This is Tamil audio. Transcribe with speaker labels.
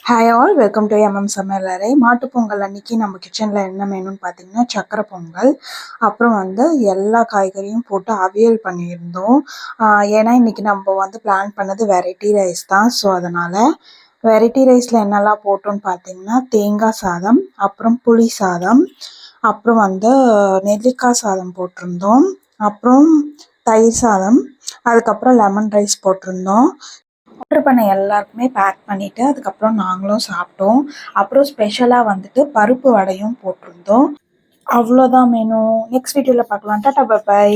Speaker 1: ஹாய் ஆல் வெல்கம் டு சமையலறை. மாட்டுப் பொங்கல் அன்னைக்கு நம்ம கிச்சனில் என்ன மெனுன்னு பார்த்தீங்கன்னா சக்கரை பொங்கல். அப்புறம் எல்லா காய்கறியும் போட்டு அவியல் பண்ணியிருந்தோம். ஏன்னா இன்னைக்கு நம்ம பிளான் பண்ணது வெரைட்டி ரைஸ் தான். ஸோ அதனால் வெரைட்டி ரைஸில் என்னெல்லாம் போட்டோன்னு பார்த்தீங்கன்னா தேங்காய் சாதம், அப்புறம் புளி சாதம், அப்புறம் நெல்லிக்காய் சாதம் போட்டிருந்தோம், அப்புறம் தயிர் சாதம், அதுக்கப்புறம் லெமன் ரைஸ் போட்டிருந்தோம். ஆர்டர் பண்ண எல்லாருக்குமே பேக் பண்ணிவிட்டு அதுக்கப்புறம் நாங்களும் சாப்பிட்டோம். அப்புறம் ஸ்பெஷலாக பருப்பு வடையும் போட்டிருந்தோம். அவ்வளோதான் மெனு. நெக்ஸ்ட் வீடியோவில் பார்க்கலாம். Tata bye.